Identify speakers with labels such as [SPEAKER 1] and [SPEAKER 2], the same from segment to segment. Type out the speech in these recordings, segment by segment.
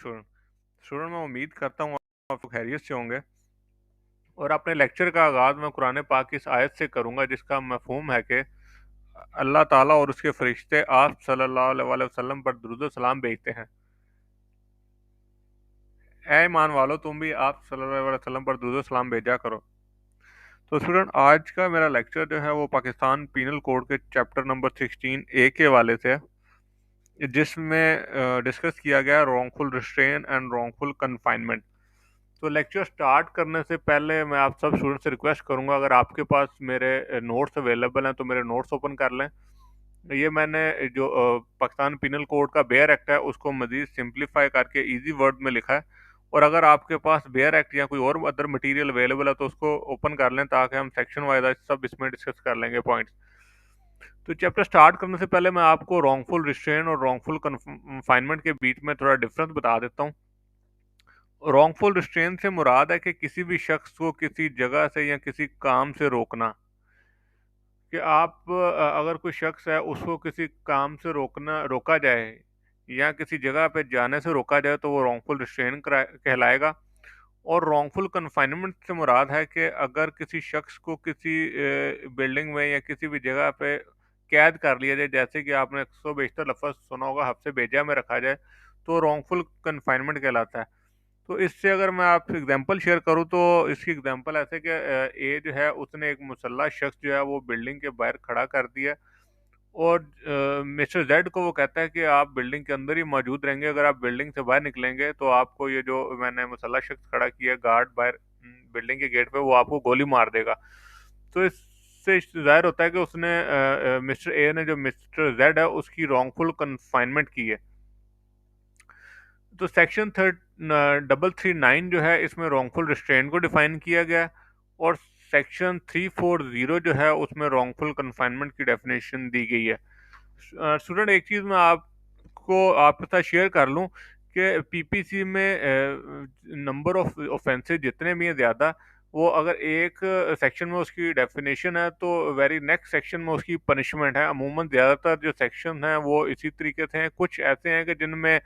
[SPEAKER 1] Student student मैं उम्मीद करता हूँ आप खैरियत से होंगे। और अपने लेक्चर का आगाज़ मैं कुरान पाक की इस आयत से करूँगा जिसका मफहूम है कि अल्लाह ताला और उसके फरिश्ते आप सल्लल्लाहु अलैहि वसल्लम पर दुरूद व सलाम भेजते हैं। ऐ ईमान वालो, तुम भी आप सल्लल्लाहु अलैहि वसल्लम पर दुरूद व सलाम भेजा करो। तो स्टूडेंट, आज का मेरा लेक्चर जो है वो पाकिस्तान पीनल कोड के चैप्टर नंबर 16A के हवाले से है, जिसमें डिस्कस किया गया wrongful restrain and wrongful confinement. तो लेक्चर स्टार्ट करने से पहले मैं आप सब स्टूडेंट से रिक्वेस्ट करूंगा, अगर आपके पास मेरे नोट्स अवेलेबल हैं तो मेरे नोट्स ओपन कर लें। ये मैंने जो पाकिस्तान पिनल कोड का बेयर एक्ट है उसको मज़ीद सिंप्लीफाई करके इजी वर्ड में लिखा है। और अगर आपके पास बेयर एक्ट या कोई और अदर मटेरियल अवेलेबल है तो उसको ओपन कर लें ताकि हम सेक्शन वाइज सब इसमें डिस्कस कर लेंगे पॉइंट्स। तो चैप्टर स्टार्ट करने से पहले मैं आपको रॉन्गफुल रिस्ट्रेन और रॉन्गफुल कन्फाइनमेंट के बीच में थोड़ा डिफरेंस बता देता हूँ। रॉन्गफुल रिस्ट्रेन से मुराद है कि किसी भी शख्स को किसी जगह से या किसी काम से रोकना। कि आप अगर कोई शख्स है उसको किसी काम से रोका जाए या किसी जगह पे जाने से रोका जाए तो वो रॉन्गफुल रिस्ट्रेन कहलाएगा। और रॉन्गफुल कन्फाइनमेंट से मुराद है कि अगर किसी शख्स को किसी बिल्डिंग में या किसी भी जगह पे कैद कर लिया जाए, जैसे कि आपने अक्सर बेशतर लफ्ज़ सुना होगा हफ्से बेजा में रखा जाए, तो रॉन्गफुल कन्फाइनमेंट कहलाता है। तो इससे अगर मैं आपसे एग्जांपल शेयर करूं तो इसकी एग्जांपल ऐसे कि ए जो है उसने एक मुसल्ला शख्स जो है वो बिल्डिंग के बाहर खड़ा कर दिया। और मिस्टर जेड को वो कहता है कि आप बिल्डिंग के अंदर ही मौजूद रहेंगे, अगर आप बिल्डिंग से बाहर निकलेंगे तो आपको ये जो मैंने मुसल्ला शख्स खड़ा किया गार्ड बाहर बिल्डिंग के गेट पे, वो आपको गोली मार देगा। तो इससे जाहिर होता है कि उसने मिस्टर ए ने जो मिस्टर जेड है उसकी रॉन्गफुल कन्फाइनमेंट की है। तो सेक्शन 339 जो है इसमें रॉन्गफुल रिस्ट्रेन को डिफाइन किया गया। और सेक्शन 340 जो है उसमें रॉन्गफुल कन्फाइनमेंट की डेफिनेशन दी गई है। स्टूडेंट, एक चीज़ मैं आपको आपके साथ शेयर कर लूँ कि पीपीसी में नंबर ऑफ ऑफेंसेस जितने भी हैं ज़्यादा, वो अगर एक सेक्शन में उसकी डेफिनेशन है तो वेरी नेक्स्ट सेक्शन में उसकी पनिशमेंट है। अमूमन ज़्यादातर जो सेक्शन हैं वो इसी तरीके से हैं। कुछ ऐसे हैं कि जिनमें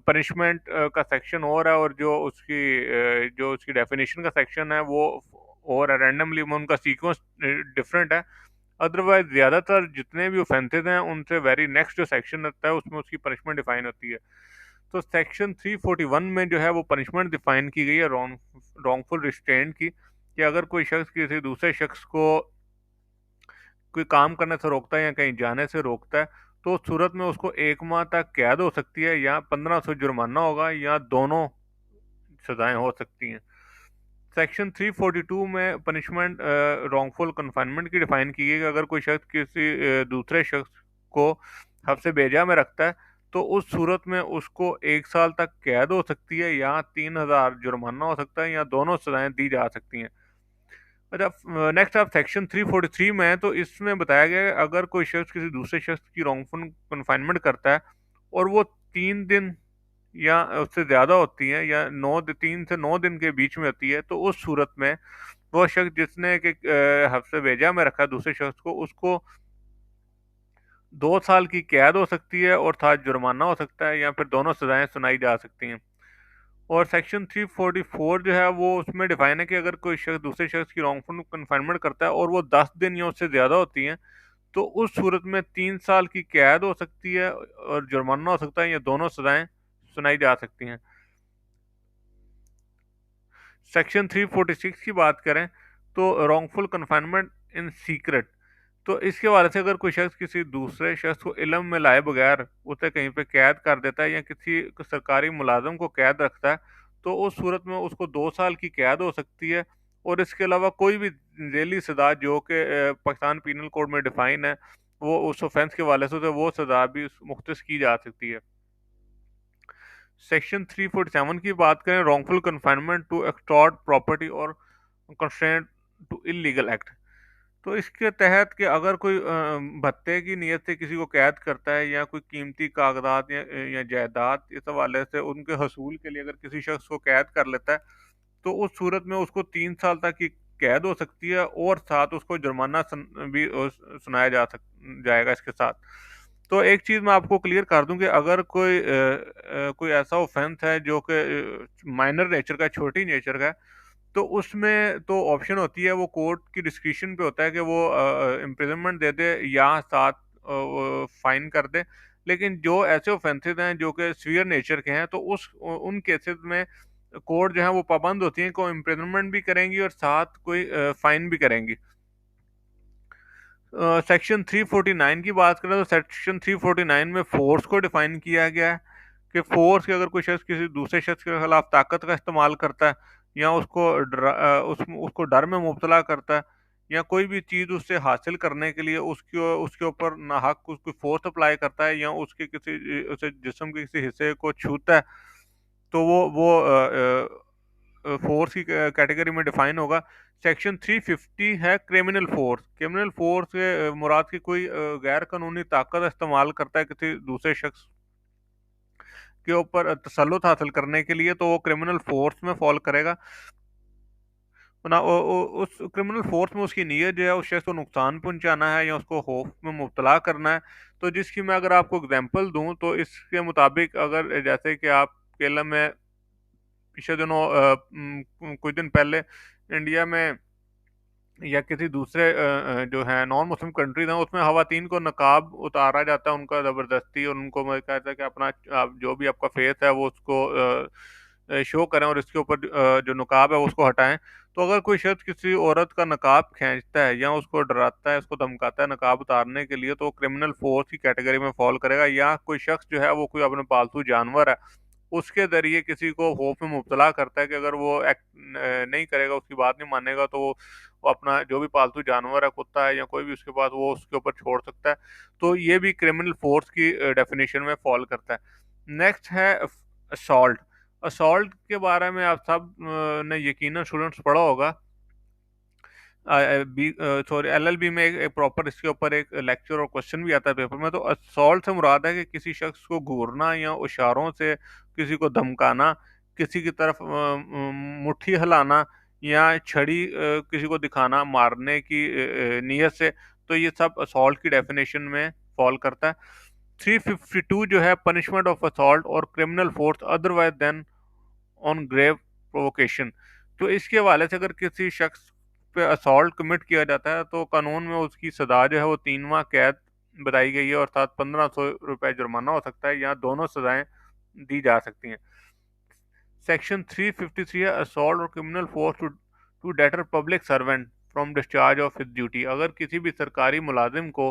[SPEAKER 1] पनिशमेंट का सेक्शन और जो उसकी डेफिनेशन का सेक्शन है वो और रैंडमली में उनका सीक्वेंस डिफरेंट है। अदरवाइज ज़्यादातर जितने भी ऑफेंसेज हैं उनसे वेरी नेक्स्ट जो सेक्शन रहता है उसमें उसकी पनिशमेंट डिफाइन होती है। तो सेक्शन 341 में जो है वो पनिशमेंट डिफाइन की गई है रॉन्गफुल रिस्ट्रेंट की, कि अगर कोई शख्स किसी दूसरे शख्स को कोई काम करने से रोकता है या कहीं जाने से रोकता है तो उस सूरत में उसको 1 माह तक कैद हो सकती है या 1500 जुर्माना होगा या दोनों सजाएं हो सकती हैं। सेक्शन 342 में पनिशमेंट रॉन्गफुल कन्फाइनमेंट की डिफाइन की गई कि अगर कोई शख्स किसी दूसरे शख्स को हफ्ते बेजा में रखता है तो उस सूरत में उसको 1 साल तक कैद हो सकती है या 3000 जुर्माना हो सकता है या दोनों सजाएं दी जा सकती हैं। अच्छा, नेक्स्ट आप सेक्शन 343 में है तो इसमें बताया गया है अगर कोई शख्स किसी दूसरे शख्स की रॉन्गफुल कन्फाइनमेंट करता है और वो 3 दिन या उससे ज़्यादा होती है या 3 से 9 दिन के बीच में होती है, तो उस सूरत में वो शख्स जिसने कि हफ्ते भेजा में रखा दूसरे शख्स को, उसको 2 साल की कैद हो सकती है और साथ जुर्माना हो सकता है या फिर दोनों सजाएं सुनाई जा सकती हैं। और सेक्शन 344 जो है वो उसमें डिफाइन है कि अगर कोई शख्स दूसरे शख्स की रॉन्गफुल कन्फाइनमेंट करता है और वो 10 दिन या उससे ज़्यादा होती हैं, तो उस सूरत में 3 साल की कैद हो सकती है और जुर्माना हो सकता है या दोनों सजाएं सुनाई जा सकती हैं। सेक्शन 346 की बात करें तो रॉन्गफुल कन्फाइनमेंट इन सीक्रेट। तो इसके हवाले से अगर कोई शख्स किसी दूसरे शख्स को इल्म में लाए बगैर उसे कहीं पे कैद कर देता है या किसी सरकारी मुलाजम को कैद रखता है तो उस सूरत में उसको 2 साल की कैद हो सकती है। और इसके अलावा कोई भी जेली सजा जो कि पाकिस्तान पीनल कोड में डिफाइन है, वो उस ऑफेंस के हवाले से उसे वो सजा भी मुख्तस की जा सकती है। सेक्शन 347 की बात करें, wrongful confinement to extort property और कंस्ट्रेंट टू इलीगल एक्ट। तो इसके तहत कि अगर कोई भत्ते की नीयत से किसी को कैद करता है या कोई कीमती कागजात या जायदाद इस हवाले से उनके हसूल के लिए अगर किसी शख्स को कैद कर लेता है तो उस सूरत में उसको 3 साल तक की कैद हो सकती है और साथ उसको जुर्माना भी सुनाया जाएगा इसके साथ। तो एक चीज़ मैं आपको क्लियर कर दूं कि अगर कोई ऐसा ऑफेंस है जो कि माइनर नेचर का, छोटी नेचर का है, तो उसमें तो ऑप्शन होती है, वो कोर्ट की डिस्क्रिप्शन पे होता है कि वो इम्प्रिजनमेंट दे दे या साथ फाइन कर दे। लेकिन जो ऐसे ऑफेंसेस हैं जो कि सीवियर नेचर के हैं, तो उन केसेस में कोर्ट जो है वो पाबंद होती है को इम्प्रिजनमेंट भी करेंगी और साथ कोई फाइन भी करेंगी। सेक्शन 349 की बात करें तो सेक्शन 349 में फोर्स को डिफाइन किया गया है कि फोर्स के अगर कोई शख्स किसी दूसरे शख्स के खिलाफ ताकत का इस्तेमाल करता है या उसको डर में मुब्तला करता है या कोई भी चीज़ उससे हासिल करने के लिए उसके उसके ऊपर नाहक उसको फोर्स अप्लाई करता है या उसके किसी उसे जिस्म के किसी हिस्से को छूता है, तो वो फोर्स की कैटेगरी में डिफाइन होगा। सेक्शन 350 है क्रिमिनल फोर्स। क्रिमिनल फोर्स के मुराद की कोई गैर कानूनी ताकत इस्तेमाल करता है किसी दूसरे शख्स के ऊपर तसल्लुत हासिल करने के लिए, तो वो क्रिमिनल फोर्स में फॉल करेगा ना। उस क्रिमिनल फोर्स में उसकी नीयत जो है उस शख्स को नुकसान पहुंचाना है या उसको खौफ में मुब्तला करना है। तो जिसकी मैं अगर आपको एग्जांपल दूं तो इसके मुताबिक, अगर जैसे कि आप केरला में पिछले दिनों कुछ दिन पहले इंडिया में या किसी दूसरे जो है नॉन मुस्लिम कंट्रीज हैं उसमें खवातीन को नकाब उतारा जाता है उनका ज़बरदस्ती, और उनको मैं कहता है कि अपना आप जो भी आपका फेस है वो उसको शो करें और इसके ऊपर जो नकाब है उसको हटाएं। तो अगर कोई शख्स किसी औरत का नकाब खींचता है या उसको डराता है, उसको धमकाता है नकाब उतारने के लिए, तो वो क्रिमिनल फोर्स की कैटेगरी में फॉल करेगा। या कोई शख्स जो है वो कोई अपने पालतू जानवर है उसके ज़रिए किसी को खौफ में मुब्तला करता है कि अगर वो एक्ट नहीं करेगा, उसकी बात नहीं मानेगा, तो वो अपना जो भी पालतू जानवर है, कुत्ता है या कोई भी उसके पास, वो उसके ऊपर छोड़ सकता है। तो ये भी क्रिमिनल फोर्स की डेफिनेशन में फॉल करता है। नेक्स्ट है असॉल्ट। असॉल्ट के बारे में आप सब ने यकीनन स्टूडेंट्स पढ़ा होगा। बी सॉरी एलएलबी में एक प्रॉपर इसके ऊपर एक लेक्चर और क्वेश्चन भी आता है पेपर में। तो असॉल्ट से मुराद है कि किसी शख्स को घूरना या इशारों से किसी को धमकाना, किसी की तरफ मुट्ठी हिलाना या छड़ी किसी को दिखाना मारने की नीयत से। तो ये सब असॉल्ट की डेफिनेशन में फॉल करता है। 352 जो है पनिशमेंट ऑफ असॉल्ट और criminal force otherwise than on grave provocation. तो इसके हवाले से अगर किसी शख्स पे असॉल्ट कमिट किया जाता है तो कानून में उसकी सजा जो है वो 3 माह कैद बताई गई है और साथ 1500 रुपये जुर्माना हो सकता है या दोनों सजाएं दी जा सकती हैं। सेक्शन 353 है असॉल्ट और criminal force to deter public servant from discharge of his duty. अगर किसी भी सरकारी मुलाजिम को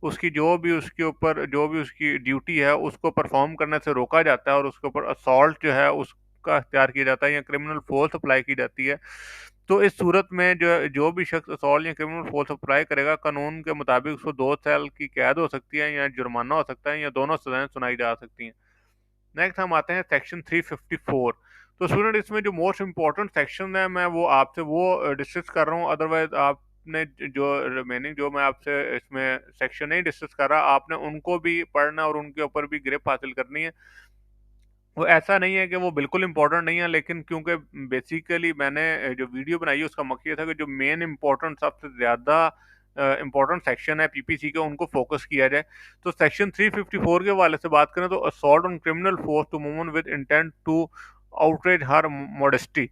[SPEAKER 1] उसकी जो भी उसकी ड्यूटी है उसको परफॉर्म करने से रोका जाता है और उसके ऊपर असॉल्ट जो है उसका अख्तियार किया जाता है या क्रिमिनल फोर्स अप्लाई की जाती है, तो इस सूरत में जो भी शख्स असॉल्ट या क्रिमिनल फोर्स अप्लाई करेगा, कानून के मुताबिक उसको 2 साल की कैद हो सकती है या जुर्माना हो सकता है या दोनों सजाएं सुनाई जा सकती हैं। नेक्स्ट हम आते हैं सेक्शन 354। तो स्टूडेंट इसमें जो मोस्ट इंपॉर्टेंट सेक्शन है मैं वो आपसे वो डिस्कस कर रहा हूँ। अदरवाइज आपने जो रिमेनिंग जो मैं आपसे इसमें सेक्शन नहीं डिस्कस कर रहा, आपने उनको भी पढ़ना और उनके ऊपर भी ग्रिप हासिल करनी है। वो ऐसा नहीं है कि वो बिल्कुल इंपॉर्टेंट नहीं है, लेकिन क्योंकि बेसिकली मैंने जो वीडियो बनाई है उसका मकसद ये था कि जो मेन इंपॉर्टेंट सबसे ज़्यादा इंपॉर्टेंट सेक्शन है पीपीसी के उनको फोकस किया जाए। तो सेक्शन 354 के हवाले से बात करें तो assault on criminal force to woman with intent to outrage her modesty.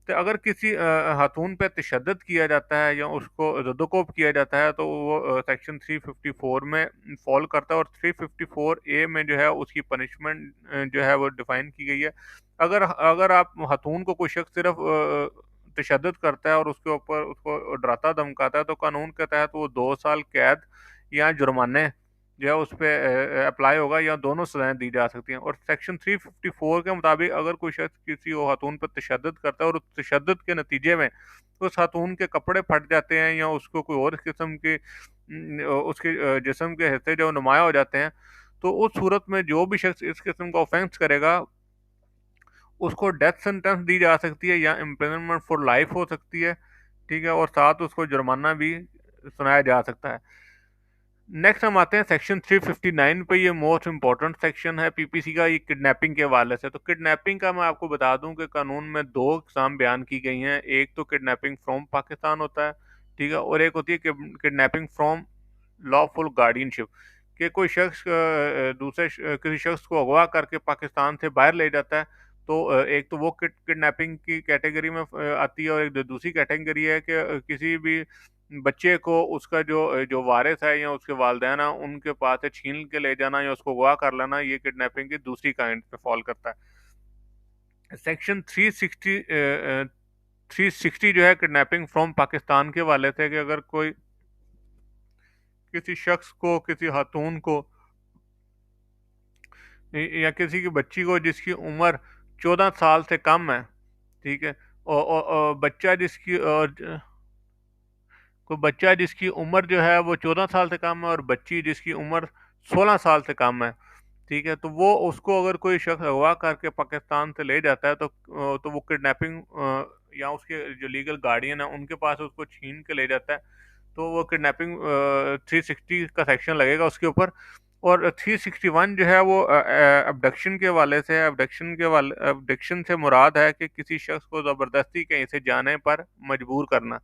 [SPEAKER 1] तो अगर किसी खातून पे तशद्दुद किया जाता है या उसको ज़द-ओ-कोब किया जाता है तो वो सेक्शन 354 में फॉल करता है और 354 ए में जो है उसकी पनिशमेंट जो है वो डिफाइन की गई है। अगर अगर आप खातून को कोई शख्स सिर्फ तशद्दुद करता है और उसके ऊपर उसको डराता धमकाता है, तो कानून के तहत वो 2 साल कैद या जुर्माने जो है उस पे अप्लाई होगा या दोनों सजाएं दी जा सकती हैं। और सेक्शन 354 के मुताबिक अगर कोई शख्स किसी खातून पर तशद्दुद करता है और उस तशद्दुद के नतीजे में उस खातून के कपड़े फट जाते हैं या उसको कोई और किस्म के उसके जिस्म के हिस्से जो नुमाया हो जाते हैं, तो उस सूरत में जो भी शख्स इस किस्म का ऑफेंस करेगा उसको डेथ सेंटेंस दी जा सकती है या इम्प्रिजनमेंट फॉर लाइफ हो सकती है। ठीक है, और साथ उसको जुर्माना भी सुनाया जा सकता है। नेक्स्ट हम आते हैं सेक्शन 359 पे। ये मोस्ट इंपॉर्टेंट सेक्शन है पीपीसी का, ये किडनैपिंग के हवाले से। तो किडनैपिंग का मैं आपको बता दूं कि कानून में 2 इकसाम बयान की गई हैं। एक तो किडनैपिंग फ्रॉम पाकिस्तान होता है, ठीक है, और एक होती है किडनैपिंग फ्रॉम लॉफुल गार्डियनशिप। कि कोई शख्स किसी शख्स को अगवा करके पाकिस्तान से बाहर ले जाता है, तो एक तो वो किडनैपिंग की कैटेगरी में आती है, और एक दूसरी कैटेगरी है कि किसी भी बच्चे को उसका जो वारिस है या उसके वालिदैन हैं उनके पास से छीन के ले जाना या उसको अगवा कर लेना, ये किडनैपिंग की दूसरी काइंड पे फॉल करता है। सेक्शन 360 जो है किडनैपिंग फ्रॉम पाकिस्तान के वाले से, कि अगर कोई किसी शख्स को, किसी खातून को या किसी की बच्ची को जिसकी उम्र 14 साल से कम है, ठीक है, और बच्चा जिसकी और कोई बच्चा जिसकी उम्र जो है वो 14 साल से कम है और बच्ची जिसकी उम्र 16 साल से कम है, ठीक है, तो वो उसको अगर कोई शख्स अगवा करके पाकिस्तान से ले जाता है तो वो किडनैपिंग या उसके जो लीगल गार्डियन है उनके पास उसको छीन के ले जाता है, तो वो किडनैपिंग 360 का सेक्शन लगेगा उसके ऊपर। और 361 जो है वो अबडक्शन के वाले से है। अबडक्शन से मुराद है कि किसी शख्स को ज़बरदस्ती कहीं से जाने पर मजबूर करना।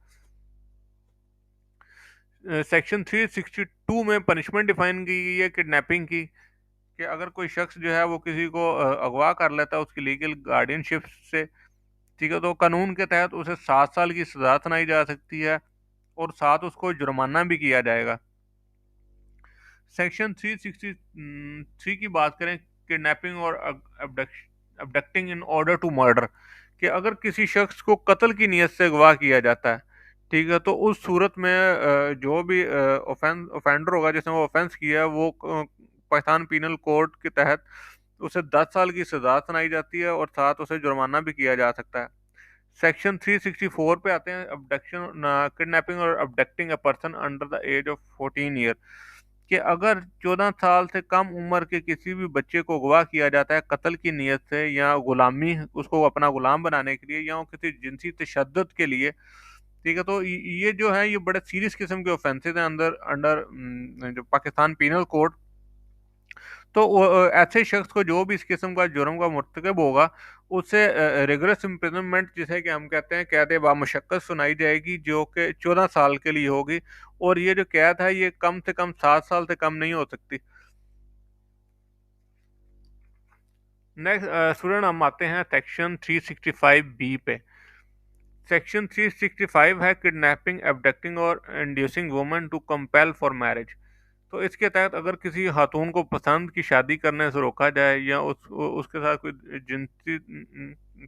[SPEAKER 1] सेक्शन 362 में पनिशमेंट डिफाइन की गई है किडनैपिंग की, कि अगर कोई शख्स जो है वो किसी को अगवा कर लेता है उसकी लीगल गार्डियनशिप से, ठीक है, तो कानून के तहत उसे 7 साल की सजा सुनाई जा सकती है और साथ उसको जुर्माना भी किया जाएगा। सेक्शन 363 की बात करें, किडनैपिंग और abducting in order to murder, कि अगर किसी शख्स को कत्ल की नीयत से अगवा किया जाता है, ठीक है, तो उस सूरत में जो भी ऑफेंडर होगा जिसने वो ऑफेंस किया है वो पाकिस्तान पीनल कोड के तहत उसे 10 साल की सजा सुनाई जाती है और साथ उसे जुर्माना भी किया जा सकता है। सेक्शन 364 पे आते हैं, अबडक्शन, किडनैपिंग और abducting a person under the age of 14 year, कि अगर 14 साल से कम उम्र के किसी भी बच्चे को अगवा किया जाता है कत्ल की नीयत से या गुलामी, उसको अपना गुलाम बनाने के लिए या किसी जिनसी तशद्दुद के लिए, ठीक है, तो ये जो है ये बड़े सीरियस किस्म के ऑफेंसेस हैं अंदर अंडर जो पाकिस्तान पीनल कोड। तो ऐसे शख्स को जो भी इस किस्म का जुर्म का मुर्तकब होगा उसे रिगरस इम्प्रिजनमेंट, जिसे कि हम कहते हैं कैद बामुशक्कत, सुनाई जाएगी, जो कि 14 साल के लिए होगी, और ये जो कैद है ये कम से कम 7 साल से कम नहीं हो सकती। नेक्स्ट स्टूडेंट, हम आते हैं सेक्शन 365 बी पे। सेक्शन 365 है किडनैपिंग, एबडक्टिंग और inducing woman to compel for marriage. तो इसके तहत अगर किसी खातून को पसंद की शादी करने से रोका जाए या उसके साथ कोई जिनसी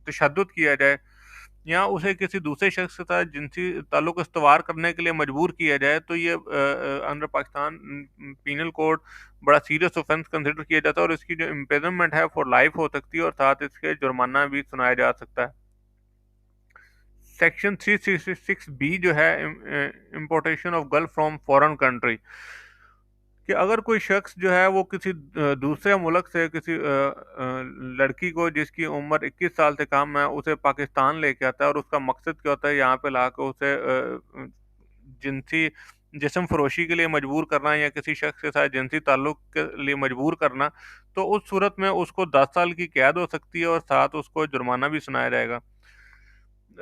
[SPEAKER 1] तशद्दुद किया जाए या उसे किसी दूसरे शख्स के साथ जिनसी ताल्लुक इस्तवार करने के लिए मजबूर किया जाए, तो ये अंडर पाकिस्तान पीनल कोड बड़ा सीरियस ऑफेंस कंसिडर किया जाता है और इसकी जो इम्प्रिजनमेंट है फॉर लाइफ हो सकती है और साथ इसके जुर्माना भी सुनाया जा सकता है। सेक्शन 366 बी जो है, importation of girl from foreign country, कि अगर कोई शख्स जो है वो किसी दूसरे मुल्क से किसी लड़की को जिसकी उम्र 21 साल से कम है उसे पाकिस्तान लेके आता है, और उसका मकसद क्या होता है यहाँ पे लाकर उसे जिनसी जिस्म फरोशी के लिए मजबूर करना या किसी शख्स के साथ जिनसी ताल्लुक के लिए मजबूर करना, तो उस सूरत में उसको 10 साल की कैद हो सकती है और साथ उसको जुर्माना भी सुनाया जाएगा।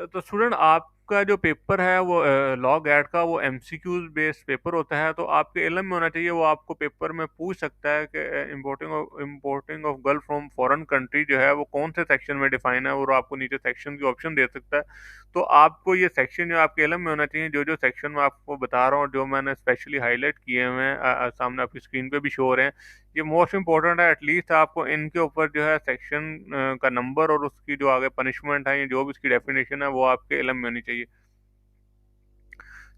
[SPEAKER 1] तो स्टूडेंट, आपका जो पेपर है वो लॉ गैट का वो एमसीक्यूज बेस्ड पेपर होता है, तो आपके इल्म में होना चाहिए, वो आपको पेपर में पूछ सकता है कि importing of girl from foreign country जो है वो कौन से सेक्शन में डिफाइन है, और आपको नीचे सेक्शन की ऑप्शन दे सकता है। तो आपको ये सेक्शन जो आपके इल्म में होना चाहिए, जो जो सेक्शन मैं आपको बता रहा हूँ, जो मैंने स्पेशली हाईलाइट किए हुए हैं, सामने आपकी स्क्रीन पे भी शो हो रहे हैं, ये मोस्ट इंपॉर्टेंट है। एटलीस्ट आपको इनके ऊपर जो है सेक्शन का नंबर और उसकी जो आगे पनिशमेंट है या जो भी उसकी डेफिनेशन है वो आपके इल्म में होनी चाहिए।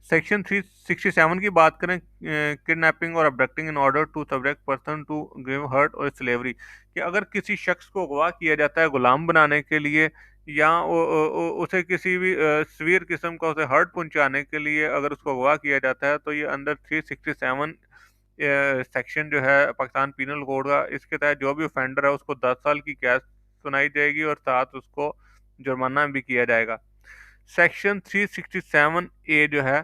[SPEAKER 1] सेक्शन 367 की बात करें, किडनैपिंग और abducting in order to subject person to give hurt और स्लेवरी, कि अगर किसी शख्स को अगवा किया जाता है गुलाम बनाने के लिए या उसे किसी भी सवीर किस्म का उसे हर्ट पहुंचाने के लिए अगर उसको अगवा किया जाता है, तो ये अंडर 367 सेक्शन जो है पाकिस्तान पीनल कोड का, इसके तहत जो भी ऑफेंडर है उसको 10 साल की कैद सुनाई जाएगी और साथ उसको जुर्माना भी किया जाएगा। सेक्शन 367 ए जो है,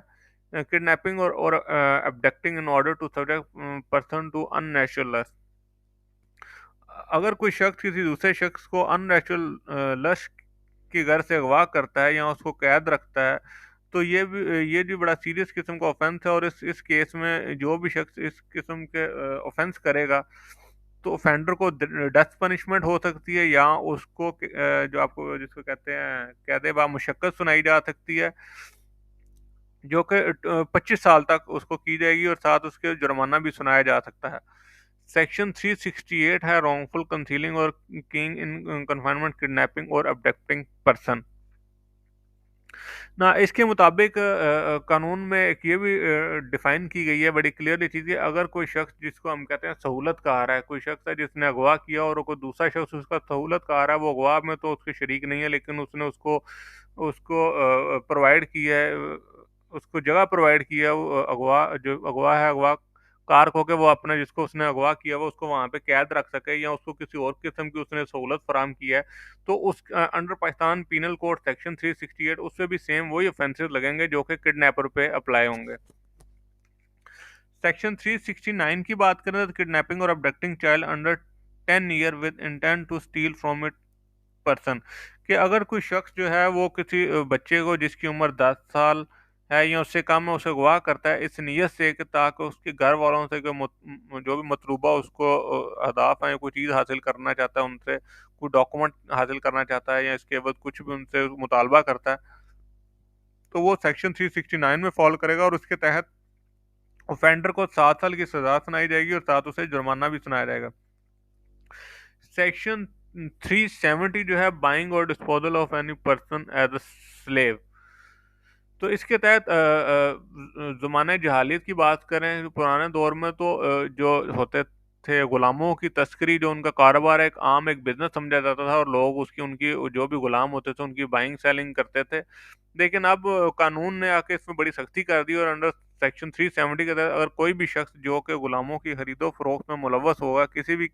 [SPEAKER 1] किडनैपिंग और abducting in order to subject person to unnatural, अगर कोई शख्स किसी दूसरे शख्स को अननेचुरल लश की घर से अगवा करता है या उसको कैद रखता है, तो ये भी बड़ा सीरियस किस्म का ऑफेंस है, और इस केस में जो भी शख्स इस किस्म के ऑफेंस करेगा तो ऑफेंडर को डेथ पनिशमेंट हो सकती है, या उसको जो आपको जिसको कहते हैं कैदे बा मुशक्कत सुनाई जा सकती है, जो कि 25 साल तक उसको की जाएगी, और साथ उसके जुर्माना भी सुनाया जा सकता है। सेक्शन 368 है रॉन्गफुल कंसीलिंग और कीइंग इन कन्फाइनमेंट, किडनैपिंग और अबडक्टिंग पर्सन। ना इसके मुताबिक कानून में एक ये भी डिफाइन की गई है बड़ी क्लियरली चीज़, अगर कोई शख्स जिसको हम कहते हैं सहूलत का आ रहा है, कोई शख्स है जिसने अगवा किया और कोई दूसरा शख्स उसका सहूलत का आ रहा है, वो अगवा में तो उसके शरीक नहीं है, लेकिन उसने उसको उसको प्रोवाइड किया है, उसको जगह प्रोवाइड किया है, वो अगवा जो अगवा है, अगवा कार को के वो अपना जिसको उसने अगवा किया वो उसको वहां पे कैद रख सके, या उसको किसी और किस्म की उसने सहूलत फराम किया है, तो उस under Pakistan penal code section 368 उससे भी सेम वही ऑफेंसेस लगेंगे जो कि किडनैपर पे अप्लाई होंगे। सेक्शन 369 की बात करें तो किडनैपिंग और abducting child under 10 year with intent to steal from it person, कि अगर कोई शख्स जो है वो किसी बच्चे को जिसकी उम्र 10 साल है या उससे कम है उसे अगवा करता है इस नीयत से कि ताकि उसके घर वालों से जो भी मतलूबा उसको अहदाफ हैं, कोई चीज़ हासिल करना चाहता है उनसे, कोई डॉक्यूमेंट हासिल करना चाहता है या इसके एवज कुछ भी उनसे मुतालबा करता है, तो वो सेक्शन 369 में फॉल करेगा, और उसके तहत ऑफेंडर को 7 साल की सजा सुनाई जाएगी और साथ उसे जुर्माना भी सुनाया जाएगा। सेक्शन 370 जो है बाइंग और disposal of any person as a slave, तो इसके तहत ज़माने जहालियत की बात करें तो पुराने दौर में तो जो होते थे गुलामों की तस्करी, जो उनका कारोबार एक आम एक बिजनेस समझा जाता था, और लोग उसकी उनकी जो भी गुलाम होते थे उनकी बाइंग सेलिंग करते थे। लेकिन अब कानून ने आके इसमें बड़ी सख्ती कर दी, और अंडर सेक्शन 370 के तहत अगर कोई भी शख्स जो कि गुलामों की खरीदो फरोख्त में मुलव्वस होगा किसी भी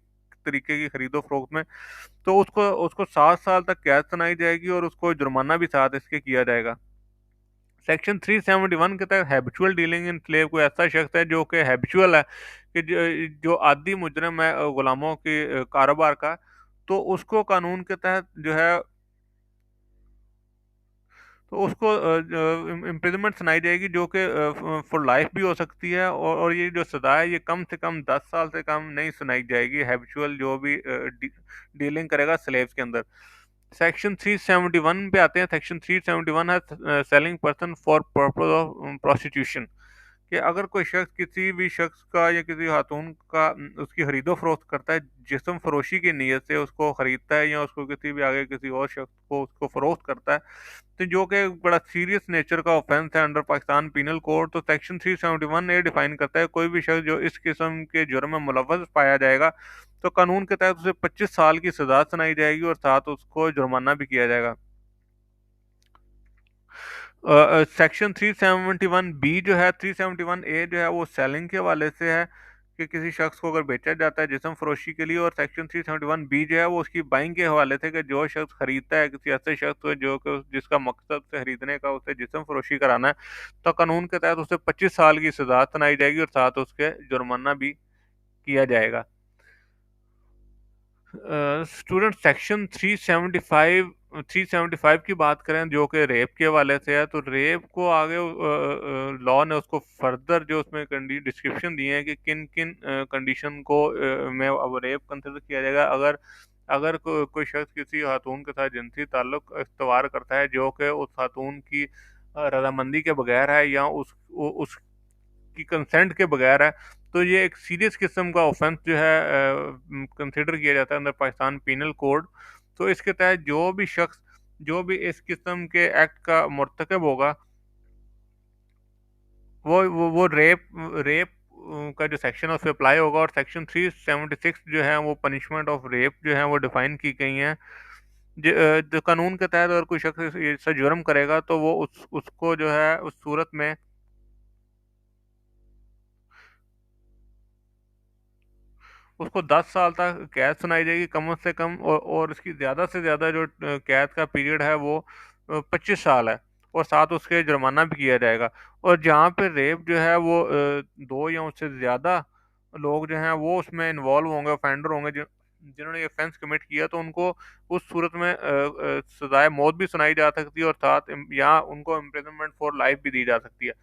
[SPEAKER 1] तरीके की खरीदो फरोख्त में, तो उसको उसको 7 साल तक कैद सुनाई जाएगी और उसको जुर्माना भी साथ इसके किया जाएगा। सेक्शन 371 के तहत हैबिचुअल डीलिंग इन स्लेव, कोई ऐसा शख्स है जो कि हैबिचुअल है, कि जो आदी मुजरम है गुलामों के कारोबार का, तो उसको कानून के तहत जो है तो उसको इम्प्रिजनमेंट सुनाई जाएगी, जो कि फॉर लाइफ भी हो सकती है, और ये जो सजा है ये कम से कम 10 साल से कम नहीं सुनाई जाएगी हैबिचुअल जो भी डीलिंग करेगा स्लेव्स के अंदर। सेक्शन 371 पे आते हैं। सेक्शन 371 है selling person for purpose of prostitution, कि अगर कोई शख्स किसी भी शख्स का या किसी खातून का उसकी खरीदो फरोख्त करता है, जिस्म फरोशी की नीयत से उसको खरीदता है या उसको किसी भी आगे किसी और शख्स को उसको फरोख्त करता है, तो जो कि एक बड़ा सीरियस नेचर का ऑफेंस है अंडर पाकिस्तान पीनल कोड, तो सेक्शन 371 ये डिफाइन करता है कोई भी शख्स जो इस किस्म के जुर्म में मुलव्वस पाया जाएगा तो कानून के तहत उसे 25 साल की सजा सुनाई जाएगी और साथ उसको जुर्माना भी किया जाएगा। सेक्शन 371 बी जो है, 371 ए जो है वो सेलिंग के हवाले से है, कि किसी शख्स को अगर बेचा जाता है जिस्म फरोशी के लिए, और सेक्शन 371 बी जो है वो उसकी बाइंग के हवाले से, कि जो शख्स खरीदता है किसी ऐसे शख्स को जो कि जिसका मकसद से खरीदने का उसे जिस्म फरोशी कराना है, तो कानून के तहत उसे 25 साल की सजा सुनाई जाएगी और साथ उसके जुर्माना भी किया जाएगा। स्टूडेंट सेक्शन 375 की बात करें जो कि रेप के हवाले से है, तो रेप को आगे लॉ ने उसको फर्दर जो उसमें डिस्क्रिप्शन दिए हैं कि किन किन कंडीशन को में अब रेप कंसिडर किया जाएगा, अगर अगर कोई शख्स किसी खातून के साथ जिनसी ताल्लुक इख्तियार करता है जो कि उस खातून की रजामंदी के बगैर है या उसकी कंसेंट के बगैर है, तो ये एक सीरियस किस्म का ऑफेंस जो है कंसिडर किया जाता है अंदर पाकिस्तान पीनल कोड। तो इसके तहत जो भी शख्स जो भी इस किस्म के एक्ट का मुर्तकब होगा, वो रेप का जो सेक्शन है उस पर अप्लाई होगा, और सेक्शन 376 जो है वो पनिशमेंट ऑफ रेप जो है वो डिफाइन की गई हैं। जो कानून के तहत अगर कोई शख्स ऐसा जुर्म करेगा तो वो उसको जो है उस सूरत में उसको 10 साल तक कैद सुनाई जाएगी कम से कम, और इसकी ज़्यादा से ज़्यादा जो कैद का पीरियड है वो 25 साल है, और साथ उसके जुर्माना भी किया जाएगा। और जहाँ पे रेप जो है वो दो या उससे ज़्यादा लोग जो हैं वो उसमें इन्वॉल्व होंगे, ऑफेंडर होंगे, जिन्होंने ये ऑफेंस कमिट किया तो उनको उस सूरत में सजाए मौत भी सुनाई जा सकती है और साथ यहाँ उनको इम्प्रिजनमेंट फॉर लाइफ भी दी जा सकती है।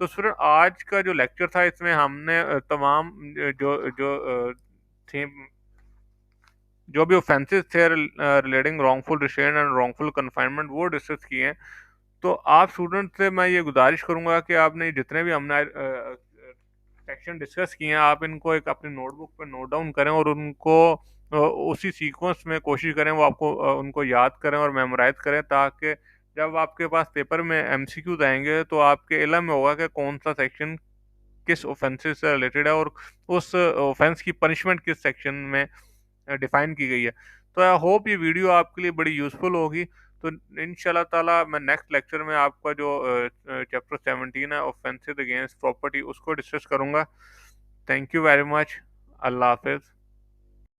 [SPEAKER 1] तो स्टूडेंट आज का जो लेक्चर था इसमें हमने तमाम जो जो थे जो भी ऑफेंसेस थे relating wrongful restraint and wrongful confinement वो डिस्कस किए हैं। तो आप स्टूडेंट से मैं ये गुजारिश करूंगा कि आपने जितने भी हमने सेक्शन डिस्कस किए हैं आप इनको एक अपनी नोटबुक पर नोट डाउन करें और उनको उसी सीक्वेंस में कोशिश करें वो आपको उनको याद करें और मेमोराइज करें, ताकि जब आपके पास पेपर में एमसीक्यूज आएंगे तो आपके इल्म में होगा कि कौन सा सेक्शन किस ऑफेंसेस से रिलेटेड है और उस ऑफेंस की पनिशमेंट किस सेक्शन में डिफाइन की गई है। तो आई होप ये वीडियो आपके लिए बड़ी यूज़फुल होगी। तो इंशाल्लाह ताला मैं नेक्स्ट लेक्चर में आपका जो चैप्टर 17 है ऑफेंसेस अगेंस्ट प्रॉपर्टी उसको डिस्कस करूंगा। Thank you very much. अल्लाह हाफिज़।